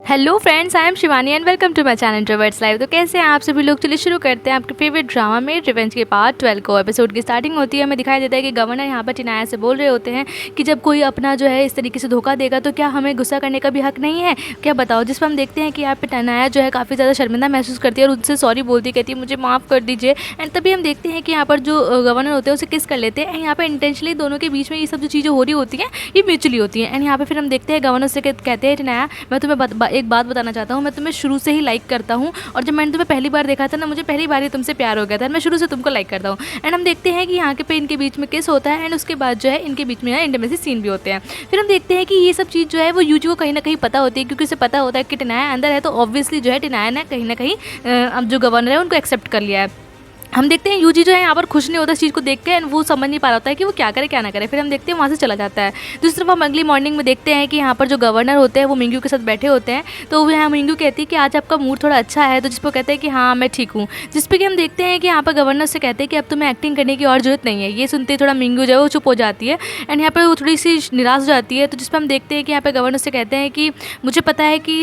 Hello friends, I am Shivani and welcome to my channel introverts live. तो कैसे हैं आप सभी लोग। चलिए शुरू करते हैं आपके फेवरेट ड्रामा में रिवेंज के पार्ट 12 को। एपिसोड की स्टार्टिंग होती है, हमें दिखाई देता है कि गवर्नर यहाँ पर टिनाया से बोल रहे होते हैं कि जब कोई अपना जो है इस तरीके से धोखा देगा तो क्या हमें गुस्सा करने का भी हक नहीं है, क्या बताओ। जिस पर हम देखते हैं कि यहाँ पर टिनाया जो है काफ़ी ज़्यादा शर्मिंदा महसूस करती है और उनसे सॉरी बोलती, कहती है मुझे माफ़ कर दीजिए। एंड तभी हम देखते हैं कि यहाँ पर जो गवर्नर होते हैं उसे किस कर लेते हैं। एंड यहाँ पर इंटेंशनली दोनों के बीच में ये सब जो चीज़ें हो रही होती हैं ये म्यूचुअली होती हैं। एंड यहाँ पर फिर हम देखते हैं गवर्नर से कहते हैं टिनाया, मैं तुम्हें एक बात बताना चाहता हूँ, मैं तुम्हें शुरू से ही लाइक करता हूँ और जब मैंने तुम्हें पहली बार देखा था ना, मुझे पहली बार ही तुमसे प्यार हो गया था। मैं शुरू से तुमको लाइक करता हूँ। एंड हम देखते हैं कि यहाँ के पे इनके बीच में किस होता है एंड उसके बाद जो है इनके बीच में इंटीमेसी सीन भी होते हैं। फिर हम देखते हैं कि ये सब चीज़ जो है वो यूजी को कहीं ना कहीं पता होती है, क्योंकि उसे पता होता है कि टिनाया अंदर है, तो ऑब्वियसली जो है टिनाया ने कहीं ना कहीं अब जो गवर्नर है उनको एक्सेप्ट कर लिया है। हम देखते हैं यूजी जो है यहाँ पर खुश नहीं होता इस चीज़ को देख के एंड वो समझ नहीं पा रहा होता है कि वो क्या करे क्या ना करे। फिर हम देखते हैं वहाँ से चला जाता है। दूसरी तरफ हम अगली मॉर्निंग में देखते हैं कि यहाँ पर जो गवर्नर होते हैं वो मिंगू के साथ बैठे होते हैं। तो वो यहाँ मिंगू कहती है कि आज आपका मूड थोड़ा अच्छा है, तो जिस पर कहते हैं कि हाँ मैं ठीक हूँ। जिस पर कि हम देखते हैं कि यहाँ पर गवर्नर से कहते हैं कि अब तुम्हें एक्टिंग करने की और जरूरत नहीं है। ये सुनते थोड़ा मिंगू जो है वो चुप हो जाती है एंड यहाँ पर वो थोड़ी सी निराश हो जाती है। तो जिस पर हम देखते हैं कि यहाँ पर गवर्नर से कहते हैं कि मुझे पता है कि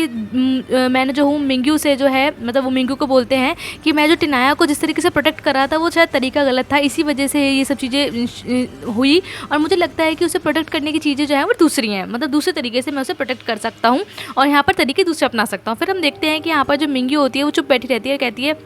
मैंने जो हूँ मिंगू से जो है, मतलब वो मिंगू को बोलते हैं कि मैं जो टिनाया को जिस तरीके से प्रोटेक्ट कर रहा था वो शायद तरीका गलत था, इसी वजह से ये सब चीज़ें हुई और मुझे लगता है कि उसे प्रोटेक्ट करने की चीज़ें जो है वो दूसरी हैं, मतलब दूसरे तरीके से मैं उसे प्रोटेक्ट कर सकता हूँ और यहाँ पर तरीके दूसरे अपना सकता हूँ। फिर हम देखते हैं कि यहाँ पर जो मिंगी होती है वो चुप बैठी रहती है, कहती है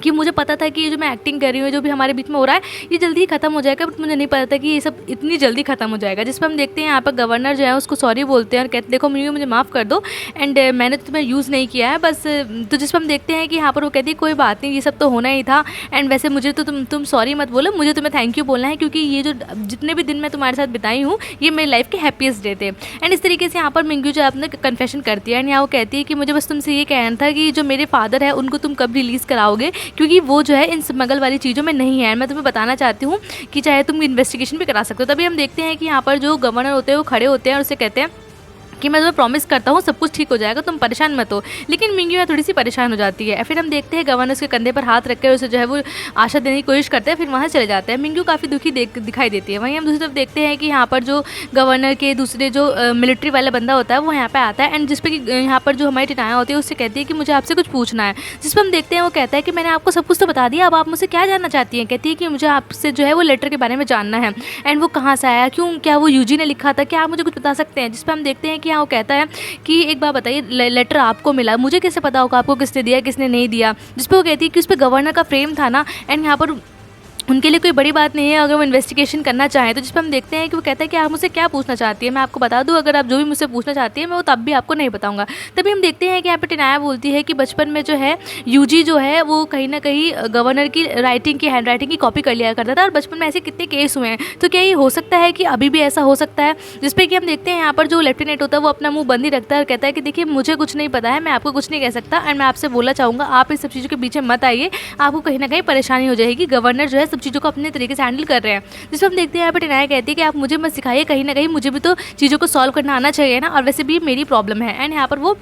कि मुझे पता था कि ये जो मैं एक्टिंग कर रही हूँ, जो भी हमारे बीच में हो रहा है ये जल्दी ही खत्म हो जाएगा, बट मुझे नहीं पता था कि ये सब इतनी जल्दी खत्म हो जाएगा। जिस पर हम देखते हैं यहाँ पर गवर्नर जो है उसको सॉरी बोलते हैं और कहते देखो मुझे माफ़ कर दो एंड मैंने तो तुम्हें यूज़ नहीं किया है बस। तो जिस पर हम देखते हैं कि यहाँ पर वो कहती है कोई बात नहीं, ये सब तो होना ही था एंड वैसे मुझे तो तुम सॉरी मत बोलो, मुझे तुम्हें थैंक यू बोलना है, क्योंकि ये जो जितने भी दिन मैं तुम्हारे साथ बिताई हूँ ये मेरी लाइफ के हैप्पीएस्ट डे थे। एंड इस तरीके से यहाँ पर मिंगू जो है अपने कन्फेशन करती है एंड यहाँ वो कहती है कि मुझे बस तुमसे ये कहना था कि जो मेरे फादर है उनको तुम कब रिलीज़ कराओगे, क्योंकि वो जो है इन स्मगल वाली चीज़ों में नहीं है। मैं तुम्हें बताना चाहती हूँ कि चाहे तुम इन्वेस्टिगेशन भी करा सकते हो। तभी हम देखते हैं कि यहाँ पर जो गवर्नर होते हैं वो खड़े होते हैं और उसे कहते हैं कि मैं तुम्हें प्रॉमिस करता हूँ सब कुछ ठीक हो जाएगा, तुम परेशान मत हो। लेकिन मिंगी यहाँ थोड़ी सी परेशान हो जाती है। फिर हम देखते हैं गवर्नर उसके कंधे पर हाथ रखकर उसे जो है वो आशा देने की कोशिश करते हैं, फिर वहाँ चले जाते हैं। मिंगी काफ़ी दुखी दिखाई देती है। वहीं हम दूसरी तरफ देखते हैं कि यहाँ पर जो गवर्नर के दूसरे जो मिलिट्री वाला बंदा होता है वो यहाँ पर आता है एंड जिस पर कि यहाँ पर जो हमारी टिनाया होती है उससे कहती है कि मुझे आपसे कुछ पूछना है। जिस पर हम देखते हैं वो कहता है कि मैंने आपको सब कुछ तो बता दिया, अब आप मुझसे क्या जानना चाहती हैं। कहती है कि मुझे आपसे जो है वो लेटर के बारे में जानना है एंड वो कहाँ से आया, क्यों, क्या वो यूजी ने लिखा था, क्या आप मुझे कुछ बता सकते हैं। जिस पर हम देखते हैं कि यहाँ वो कहता है कि एक बात बताइए, लेटर आपको मिला, मुझे कैसे पता होगा आपको किसने दिया किसने नहीं दिया। जिस पर वो कहती है कि उस पर गवर्नर का फ्रेम था ना एंड यहाँ पर उनके लिए कोई बड़ी बात नहीं है अगर वो इन्वेस्टिगेशन करना चाहें। तो जिस पर हम देखते हैं कि वो कहता है कि आप मुझसे क्या पूछना चाहती है, मैं आपको बता दूं, अगर आप जो भी मुझसे पूछना चाहती है मैं वो तब भी आपको नहीं बताऊंगा। तभी हम देखते हैं कि यहाँ पर टिनाया बोलती है कि बचपन में जो है यूजी जो है वो कहीं ना कहीं गवर्नर की राइटिंग की हैंड राइटिंग की कॉपी कर लिया करता था और बचपन में ऐसे कितने केस हुए हैं, तो क्या ये हो सकता है कि अभी भी ऐसा हो सकता है। जिस पर कि हम देखते हैं यहाँ पर जो लेफ्टिनेंट होता है वो अपना मुँह बंद ही रखता है और कहता है कि देखिए मुझे कुछ नहीं पता है, मैं आपको कुछ नहीं कह सकता एंड मैं आपसे बोलना चाहूँगा आप इस सब चीज़ों के पीछे मत आइए, आपको कहीं ना कहीं परेशानी हो जाएगी। गवर्नर जो है सब चीज़ों को अपने तरीके हैंडल कर रहे हैं। जिस पर हम देखते हैं यहाँ पर टिनाया कहती है कि आप मुझे मत सिखाइए, कहीं ना कहीं मुझे भी तो चीज़ों को सॉल्व करना आना चाहिए ना, और वैसे भी मेरी प्रॉब्लम है। एंड यहाँ पर वो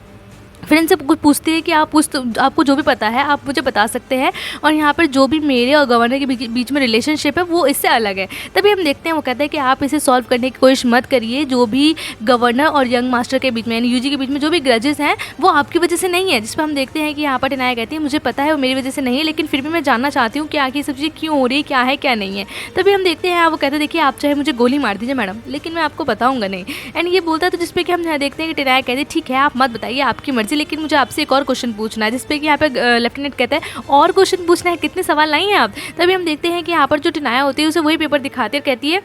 फिर इनसे कुछ पूछती है कि आपको जो भी पता है आप मुझे बता सकते हैं और यहाँ पर जो भी मेरे और गवर्नर के बीच में रिलेशनशिप है वो इससे अलग है। तभी हम देखते हैं वो कहता है कि आप इसे सॉल्व करने की कोशिश मत करिए, जो भी गवर्नर और यंग मास्टर के बीच में यानी यूजी के बीच में जो भी ग्रजेस हैं वो आपकी वजह से नहीं है। जिस पर हम देखते हैं कि यहाँ पर टिनाया कहती है मुझे पता है वो मेरी वजह से नहीं है, लेकिन फिर भी मैं जानना चाहती हूँ कि आखिर सब चीज़ें क्यों हो रही है, क्या है क्या नहीं है। तभी हम देखते हैं वो कहते हैं देखिए आप चाहे मुझे गोली मार दीजिए मैडम, लेकिन मैं आपको बताऊँगा नहीं। एंड ये बोलता है तो जिस पर कि हम यहाँ देखते हैं कि टिनाया कहते हैं ठीक है आप मत बताइए, आपकी मर्जी, लेकिन मुझे आपसे और क्वेश्चन पूछना है। जिसपे कि यहाँ पे लेफ्टिनेंट कहता है और क्वेश्चन पूछना है, कितने सवाल नहीं है आप। तभी हम देखते हैं कि यहाँ पर जो टिनाया होती है उसे वही पेपर दिखाती है और कहती है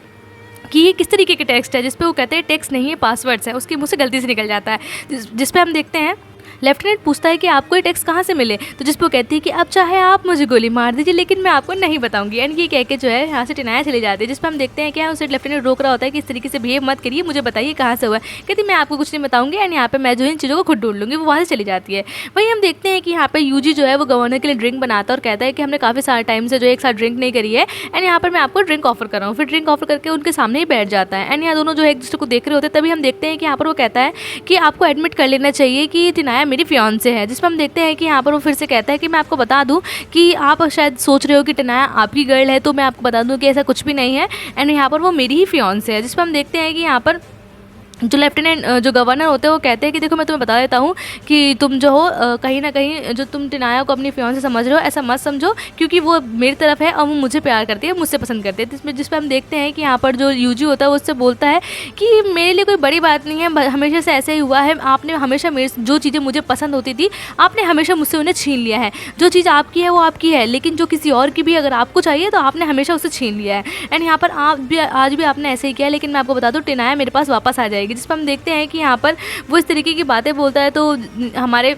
कि ये किस तरीके के टेक्स्ट है। जिस पे वो कहते हैं टेक्स्ट नहीं है पासवर्ड्स है, उसके मुँह से गलती से निकल जाता है। जिस पे हम देखते हैं लेफ्टिनेंट पूछता है कि आपको ये टेक्स्ट कहाँ से मिले, तो जिस पर वो कहती है कि अब चाहे आप मुझे गोली मार दीजिए लेकिन मैं आपको नहीं बताऊंगी। एंड ये कह के जो है यहाँ से टिनाया चली जाती है। जिस पर हम देखते हैं कि उसे लेफ्टिनेंट रोक रहा होता है कि इस तरीके से बिहेव मत करिए, मुझे बताइए कहाँ से हुआ है। कहती मैं आपको कुछ नहीं बताऊंगी एंड यहाँ पे मैं जो इन चीज़ों को खुद ढूंढ लूँगी। वो वहाँ से चली जाती है। वहीं हम देखते हैं कि यहाँ पे यूजी जो है वो गवर्नर के लिए ड्रिंक बनाता है और कहता है कि हमने काफ़ी सारे टाइम से जो एक साथ ड्रिंक नहीं करी है एंड यहाँ पर मैं आपको ड्रिंक ऑफर कर रहा हूँ। फिर ड्रिंक ऑफर करके उनके सामने ही बैठ जाता है एंड यहाँ दोनों जो है एक दूसरे को देख रहे होते हैं। तभी हम देखते हैं कि यहाँ पर वो कहता है कि आपको एडमिट कर लेना चाहिए कि टिनाया मेरी फियांसे है। जिस पर हम देखते हैं कि यहाँ पर वो फिर से कहता है कि मैं आपको बता दूं कि आप शायद सोच रहे हो कि टिनाया आपकी गर्ल है, तो मैं आपको बता दूं कि ऐसा कुछ भी नहीं है एंड यहाँ पर वो मेरी ही फियांसे है। जिस पर हम देखते हैं कि यहाँ पर जो लेफ्टिनेंट जो गवर्नर होते हैं वो कहते हैं कि देखो मैं तुम्हें बता देता हूँ कि तुम जो हो कहीं ना कहीं जो तुम टिनाया को अपनी फियांसे समझ रहे हो ऐसा मत समझो, क्योंकि वो मेरी तरफ है और वो मुझे प्यार करती है, मुझसे पसंद करती है। जिस पर हम देखते हैं कि यहाँ पर जो यूजी होता है वो उससे बोलता है कि मेरे लिए कोई बड़ी बात नहीं है, हमेशा से ऐसे ही हुआ है, आपने हमेशा मेरे जो चीज़ें मुझे पसंद होती थी आपने हमेशा मुझसे उन्हें छीन लिया है। जो चीज़ आपकी है वो आपकी है, लेकिन जो किसी और की भी अगर आपको चाहिए तो आपने हमेशा उसे छीन लिया है। एंड यहाँ पर आप भी आज भी आपने ऐसे ही किया, लेकिन मैं आपको बता दूँ टिनाया मेरे पास वापस आ जाएगी। जिस पर हम देखते हैं कि यहाँ पर वो इस तरीके की बातें बोलता है तो हमारे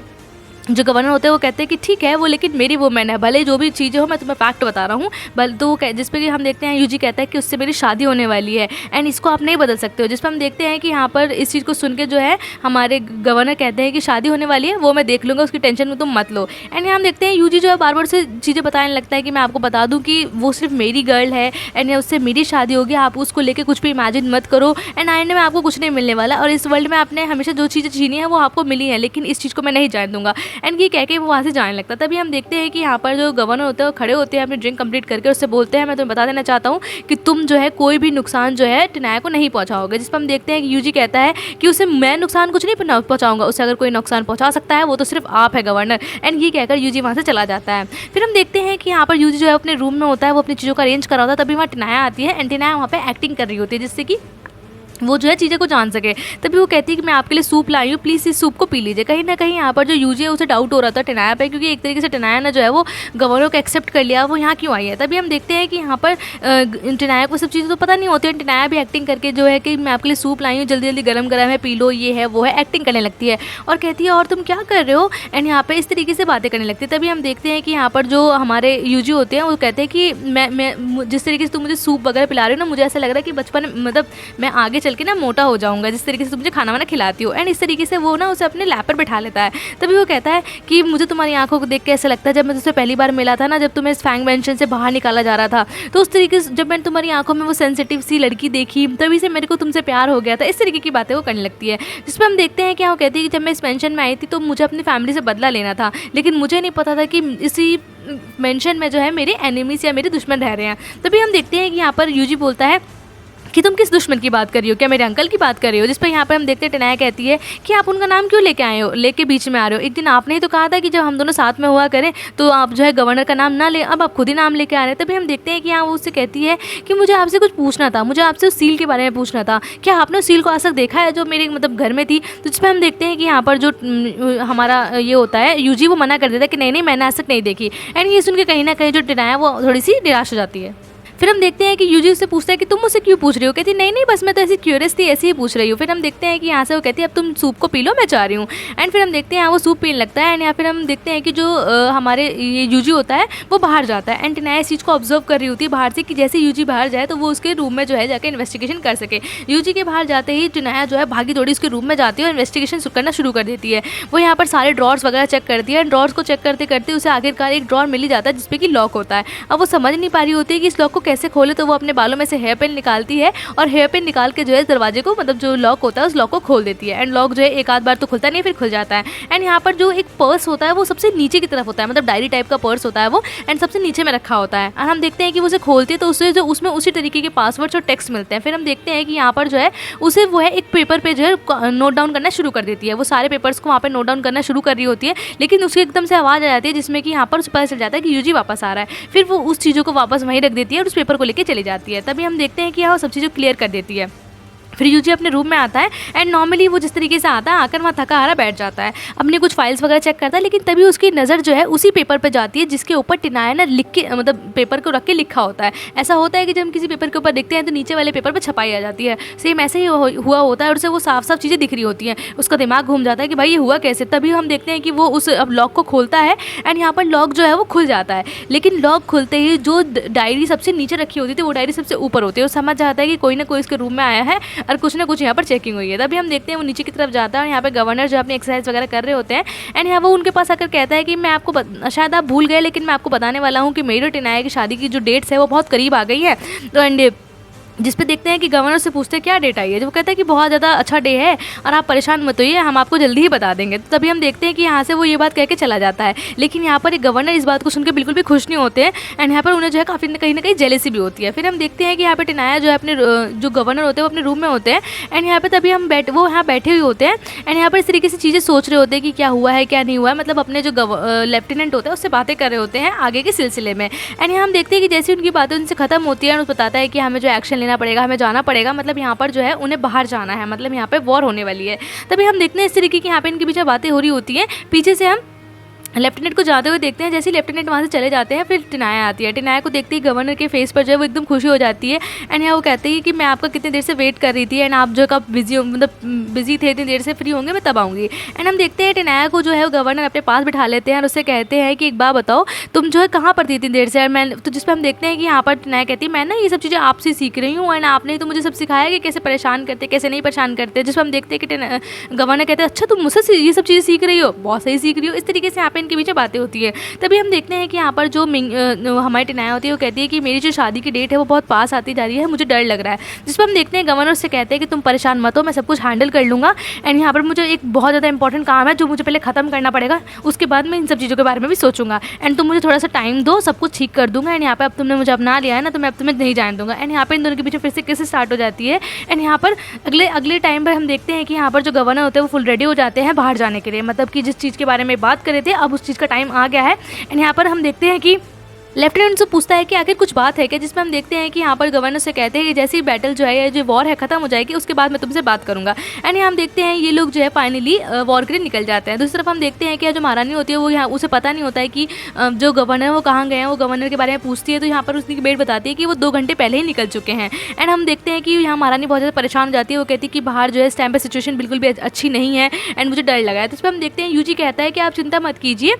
जो गवर्नर होते हैं वो कहते हैं कि ठीक है वो लेकिन मेरी वुमेन है, भले जो भी चीज़ें हो मैं तुम्हें फैक्ट बता रहा हूँ। तो वो जिस पे कि हम देखते हैं यूजी कहता है कि उससे मेरी शादी होने वाली है एंड इसको आप नहीं बदल सकते हो। जिस पर हम देखते हैं कि यहाँ पर इस चीज़ को सुन के जो है हमारे गवर्नर कहते हैं कि शादी होने वाली है वो मैं देख लूँगा, उसकी टेंशन में तुम मत लो। एंड यहाँ हम देखते हैं यूजी जो है बार बार से चीज़ें बताने लगता है कि मैं आपको बता दूँ कि वो सिर्फ मेरी गर्ल है एंड उससे मेरी शादी होगी, आप उसको लेकर कुछ भी इमेजिन मत करो एंड आइंड में आपको कुछ नहीं मिलने वाला, और इस वर्ल्ड में आपने हमेशा जो चीज़ें छीनी है वो आपको मिली है, लेकिन इस चीज़ को मैं नहीं जाने दूंगा। एंड ये कह के वो वहाँ से जाने लगता। तभी हम देखते हैं कि यहाँ पर जो गवर्नर होते हैं वो खड़े होते हैं अपनी ड्रिंक कंप्लीट करके, उससे बोलते हैं मैं तुम्हें बता देना चाहता हूँ कि तुम जो है कोई भी नुकसान जो है टिनाया को नहीं पहुँचाओगे। जिस पर हम देखते हैं कि यूजी कहता है कि उसे मैं नुकसान कुछ नहीं पहुँचाऊंगा, उसे अगर कोई नुकसान पहुँचा सकता है वो तो सिर्फ आप है गवर्नर। एंड ये कहकर यूजी वहाँ से चला जाता है। फिर हम देखते हैं कि यहाँ पर यूजी जो है अपने रूम में होता है, वो अपनी चीज़ों का अरेंज कर रहा होता है। तभी वहाँ टिनाया आती है एंड टिनाया वहाँ पर एक्टिंग कर रही होती है जिससे कि वो जो है चीज़ें को जान सके। तभी वो कहती है कि मैं आपके लिए सूप लाई हूँ, प्लीज़ इस सूप को पी लीजिए। कहीं ना कहीं यहाँ पर जो यूजी है उसे डाउट हो रहा था टिनाया पे, क्योंकि एक तरीके से टिनाया ने जो है वो गवर्नर को एक्सेप्ट कर लिया, वो यहाँ क्यों आई है। तभी हम देखते हैं कि यहाँ पर टिनाया को सब चीज़ें तो पता नहीं होती है। टिनाया भी एक्टिंग करके जो है कि मैं आपके लिए सूप लाई हूँ, जल्दी जल्दी गर्म गर्म है, पी लो, ये है वो है, एक्टिंग करने लगती है और कहती है और तुम क्या कर रहे हो, एंड यहाँ पर इस तरीके से बातें करने लगती है। तभी हम देखते हैं कि यहाँ पर जो हमारे यूजी होते हैं वो कहते हैं कि मैं जिस तरीके से तुम मुझे सूप वगैरह पिला रही हो ना, मुझे ऐसा लग रहा है कि बचपन मतलब मैं आगे चल के ना मोटा हो जाऊंगा, जिस तरीके से तुम मुझे खाना वाना खिलाती हो। एंड इस तरीके से वो ना उसे अपने लैप पर बैठा लेता है। तभी वो कहता है कि मुझे तुम्हारी आंखों को देख के ऐसा लगता है जब मैं तुझसे पहली बार मिला था ना, जब तुम्हें इस फैंग मेंशन से बाहर निकाला जा रहा था, तो उस तरीके से जब मैंने तुम्हारी आंखों में वो सेंसिटिव सी लड़की देखी तभी से मेरे को तुमसे प्यार हो गया था। इस तरीके की बातें वो करने लगती है। जिस पर हम देखते हैं कि वो कहती है कि जब मैं इस पेंशन में आई थी तो मुझे अपनी फैमिली से बदला लेना था, लेकिन मुझे नहीं पता था कि इसी मेंशन में जो है मेरे एनिमीज या मेरे दुश्मन रह रहे हैं। तभी हम देखते हैं कि यहाँ पर यूजी बोलता है कि तुम किस दुश्मन की बात कर रही हो, क्या मेरे अंकल की बात कर रही हो। जिस पर यहाँ पर हम देखते हैं टिनाया कहती है कि आप उनका नाम क्यों लेके आए हो, लेके बीच में आ रहे हो। एक दिन आपने ही तो कहा था कि जब हम दोनों साथ में हुआ करें तो आप जो है गवर्नर का नाम ना ले, अब आप खुद ही नाम लेके आ रहे हैं। तभी हम देखते हैं कि यहाँ वो उससे कहती है कि मुझे आपसे कुछ पूछना था, मुझे आपसे उस सील के बारे में पूछना था, क्या आपने उस सील को आज तक देखा है जो मेरे मतलब घर में थी। तो जिस पर हम देखते हैं कि यहाँ पर जो हमारा ये होता है यूजी वो मना कर देता है कि नहीं नहीं मैंने आज तक नहीं देखी। एंड ये सुन के कहीं ना कहीं जो टिनाया वो थोड़ी सी निराश हो जाती है। फिर हम देखते हैं कि यूजी उससे पूछता है कि तुम मुझसे क्यों पूछ रही हो। कहती नहीं नहीं बस मैं तो ऐसी क्यूरियस थी, ऐसे ही पूछ रही हूँ। फिर हम देखते हैं कि यहाँ से वो कहती है अब तुम सूप को पी लो, मैं चाह रही हूँ। एंड फिर हम देखते हैं यहाँ वो सूप पीने लगता है। एंड या फिर हम देखते हैं कि जो हमारे ये यूजी होता है वो बाहर जाता है। एंड टिनाया इस चीज़ को ऑब्जर्व कर रही होती है बाहर से कि जैसे यूजी बाहर जाए तो वो उसके रूम में जो है जाकर इन्वेस्टिगेशन कर सके। यूजी के बाहर जाते ही टिनाया जो है भागी दौड़ी उसके रूम में जाती है और इन्वेस्टिगेशन करना शुरू कर देती है। वो यहाँ पर सारे ड्रॉर्स वगैरह चेक करती है। ड्रॉर्स को चेक करते करते उसे आखिरकार एक ड्रॉर मिल ही जाता है जिसपे कि लॉक होता है। अब वो समझ नहीं पा रही होती है कि इस लॉक को कैसे खोले, तो वो अपने बालों में से हेयर पिन निकालती है और हेयर पिन निकाल के जो है दरवाजे को मतलब जो लॉक होता है उस लॉक को खोल देती है। एंड लॉक जो है एक आध बार तो खुलता नहीं फिर खुल जाता है। एंड यहाँ पर जो एक पर्स होता है वो सबसे नीचे की तरफ होता है, मतलब डायरी टाइप का पर्स होता है वो, एंड सबसे नीचे में रखा होता है। और हम देखते हैं कि वो उसे खोलती है तो उससे जो उसमें उसी तरीके के पासवर्ड्स और टेक्स्ट मिलते हैं। फिर हम देखते हैं कि यहाँ पर जो है उसे वो है एक पेपर पे जो है नोट डाउन करना शुरू कर देती है। वो सारे पेपर्स को वहाँ पर नोट डाउन करना शुरू कर रही होती है, लेकिन उसकी एकदम से आवाज़ आ जाती है जिसमें कि यहाँ पर उसे पता चल जाता है कि यूजी वापस आ रहा है। फिर वो उस चीज़ों को वापस वहीं रख देती है और उस पेपर को लेकर चली जाती है। तभी हम देखते हैं कि यहाँ सब चीज़ें क्लियर कर देती है। फिर यूजी अपने रूम में आता है एंड नॉर्मली वो जिस तरीके से आता है आकर वहाँ थका हारा बैठ जाता है, अपनी कुछ फाइल्स वगैरह चेक करता है। लेकिन तभी उसकी नज़र जो है उसी पेपर पे जाती है जिसके ऊपर टिनाया ने लिख के मतलब पेपर को रख के लिखा होता है। ऐसा होता है कि जब हम किसी पेपर के ऊपर देखते हैं तो नीचे वाले पेपर पर छपाई आ जाती है। सेम ऐसे ही हुआ होता है और उसे वो साफ साफ चीज़ें दिख रही होती हैं। उसका दिमाग घूम जाता है कि भाई ये हुआ कैसे। तभी हम देखते हैं कि वो उस अब लॉक को खोलता है एंड यहाँ पर लॉक जो है वो खुल जाता है। लेकिन लॉक खुलते ही जो डायरी सबसे नीचे रखी होती थी वो डायरी सबसे ऊपर होती है। वो समझ जाता है कि कोई ना कोई इसके रूम में आया है और कुछ ना कुछ यहाँ पर चेकिंग हुई है। तभी हम देखते हैं वो नीचे की तरफ जाता है और यहाँ पे गवर्नर जो अपनी एक्सरसाइज वगैरह कर रहे होते हैं। एंड यहाँ वो उनके पास आकर कहता है कि मैं आपको शायद आप भूल गए लेकिन मैं आपको बताने वाला हूँ कि मेरी और टिनाया की शादी की जो डेट्स है वो बहुत करीब आ गई है। तो एंड जिस पे देखते हैं कि गवर्नर से पूछते हैं क्या डेट आई है, जो वो कहता है कि बहुत ज़्यादा अच्छा डे है और आप परेशान मत होइए, हम आपको जल्दी ही बता देंगे। तो तभी हम देखते हैं कि यहाँ से वो ये बात कह के चला जाता है। लेकिन यहाँ पर एक गवर्नर इस बात को सुन के बिल्कुल भी खुश नहीं होते हैं एंड यहाँ पर उन्हें जो है काफ़ी कहीं ना कहीं जेलेसी भी होती है। फिर हम देखते हैं कि यहाँ पर टिनाया जो है अपने जो गवर्नर होते हैं वो अपने रूम में होते हैं एंड यहाँ पर तभी हम वो यहाँ बैठे हुए होते हैं एंड यहाँ पर इस तरीके से चीज़ें सोच रहे होते हैं कि क्या हुआ है क्या नहीं हुआ है, मतलब अपने जो लेफ्टिनेंट होते हैं उससे बातें कर रहे होते हैं आगे के सिलसिले में। एंड यहाँ हम देखते हैं कि जैसे उनकी बातें उनसे खत्म होती है और बताता है कि हमें जो एक्शन लेना पड़ेगा, हमें जाना पड़ेगा, मतलब यहाँ पर जो है उन्हें बाहर जाना है, मतलब यहाँ पे वॉर होने वाली है। तभी हम देखते हैं इस तरीके की यहाँ पे इनके बीच बातें हो रही होती हैं। पीछे से हम लेफ्टिनेंट को जाते हुए देखते हैं। जैसे ही लेफ्टिनेंट वहाँ से चले जाते हैं फिर टिनाया आती है। टिनाया को देखते ही गवर्नर के फेस पर जो है वो एकदम खुशी हो जाती है एंड यहाँ वो कहते हैं कि मैं आपका कितनी देर से वेट कर रही थी एंड आप जो कब बिजी मतलब बिजी थे, इतनी देर से फ्री होंगे मैं तब आऊँगी। एंड हम देखते हैं टिनाया को जो है वो गवर्नर अपने पास बिठा लेते हैं और उससे कहते हैं कि एक बात बताओ, तुम जो है कहाँ पर थी इतनी देर से। और मैं तो जिस पर हम देखते हैं कि यहाँ पर टिनाया कहती है मैं ना ये सब चीज़ें आपसे सीख रही हूँ एंड आपने तो मुझे सब सिखाया कि कैसे परेशान करते कैसे नहीं परेशान करते। जिस पर हम देखते हैं कि गवर्नर कहते हैं अच्छा तुम मुझसे ये सब चीज़ें सीख रही हो, बहुत सही सीख रही हो। इस तरीके से यहाँ पे इनके बीच बातें होती है। तभी हम देखते हैं कि यहाँ पर जो हमारी टिनाया होती है वो कहती है कि मेरी जो शादी की डेट है वो बहुत पास आती जा रही है, मुझे डर लग रहा है। जिस पर हम देखते हैं गवर्नर से कहते हैं कि तुम परेशान मत हो, मैं सब कुछ हैंडल कर लूँगा एंड यहाँ पर मुझे एक बहुत ज़्यादा इंपॉर्टेंट काम है जो मुझे पहले ख़त्म करना पड़ेगा, उसके बाद मैं इन सब चीज़ों के बारे में भी सोचूंगा एंड तुम मुझे थोड़ा सा टाइम दो, सब कुछ ठीक कर दूंगा। एंड यहाँ पर अब तुमने मुझे अपना लिया है ना, तो मैं अब तुम्हें नहीं जाने दूंगा। एंड यहाँ पर इन दोनों के पीछे फिर से कैसे स्टार्ट हो जाती है। एंड यहाँ पर अगले टाइम पर हम देखते हैं कि यहाँ पर जो गवर्नर होते हैं वो फुल रेडी हो जाते हैं बाहर जाने के लिए, मतलब कि जिस चीज़ के बारे में बात कर रहे थे अब उस चीज़ का टाइम आ गया है। एंड यहाँ पर हम देखते हैं कि लेफ्टिनेंट से पूछता है कि आखिर कुछ बात है क्या, जिसमें हम देखते हैं कि यहाँ पर गवर्नर से कहते हैं कि जैसे ही बैटल जो है जो वॉर है खत्म हो जाएगी उसके बाद मैं तुमसे बात करूँगा। एंड यहाँ हम देखते हैं ये लोग जो है फाइनली वॉर के लिए निकल जाते हैं। दूसरी तरफ हम देखते हैं कि जो महारानी होती है वो यहाँ उसे पता नहीं होता है कि जो गवर्नर है वो कहाँ गए हैं। वो गवर्नर के बारे में पूछती है तो यहाँ पर उसकी बेट बताती है कि वो 2 घंटे पहले ही निकल चुके हैं। एंड हम देखते हैं कि यहाँ महारानी बहुत ज़्यादा परेशान हो जाती है। वो कहती है कि बाहर जो है इस टाइम पर सिचुएशन बिल्कुल भी अच्छी नहीं है एंड मुझे डर लगा है। तो इस पर हम देखते हैं यूजी कहता है कि आप चिंता मत कीजिए,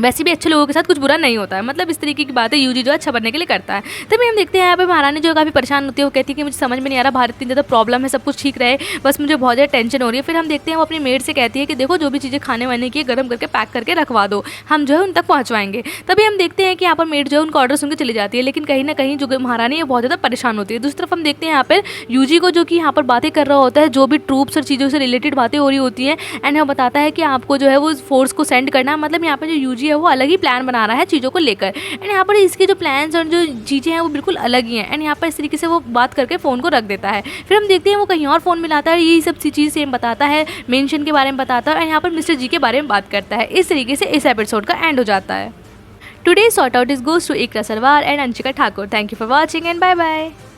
वैसे भी अच्छे लोगों के साथ कुछ बुरा नहीं होता है, मतलब इस तरीके की बातें यूजी जो अच्छा बनने के लिए करता है। तभी हम देखते हैं यहाँ पे महारानी जो काफ़ी परेशान होती है। वो कहती है कि मुझे समझ में नहीं आ रहा, भारत इतनी ज़्यादा प्रॉब्लम है, सब कुछ ठीक रहे, बस मुझे बहुत ज़्यादा टेंशन हो रही है। फिर हम देखते हैं वो अपनी मेड से कहती है कि देखो जो भी चीज़ें खाने वाने की गर्म करके पैक करके रखवा दो, हम जो है उन तक पहुँचवाएंगे। तभी हम देखते हैं कि यहाँ पर मेड जो है उनका ऑर्डर सुन के चली जाती है, लेकिन कहीं ना कहीं जो महारानी है बहुत ज़्यादा परेशान होती है। दूसरी तरफ हम देखते हैं यहाँ पर यूजी को जो कि यहाँ पर बातें कर रहा होता है, जो भी ट्रूप्स और चीज़ों से रिलेटेड बातें हो रही होती हैं एंड वो बताता है कि आपको जो है वो फोर्स को सेंड करना, मतलब यहाँ पर जो यूजी है वो अलग ही प्लान बना रहा है चीज़ों को लेकर। एंड यहाँ पर इसके जो प्लान्स और जो चीज़ें हैं वो बिल्कुल अलग ही हैं। एंड यहाँ पर इस तरीके से वो बात करके फ़ोन को रख देता है। फिर हम देखते हैं वो कहीं और फ़ोन मिलाता है, यही सब चीज़ सेम बताता है, मेंशन के बारे में बताता है और यहाँ पर मिस्टर जी के बारे में बात करता है। इस तरीके से इस एपिसोड का एंड हो जाता है। Today shout out is goes to Iqra Sarwar and Anshika Thakur. Thank you for watching and bye bye.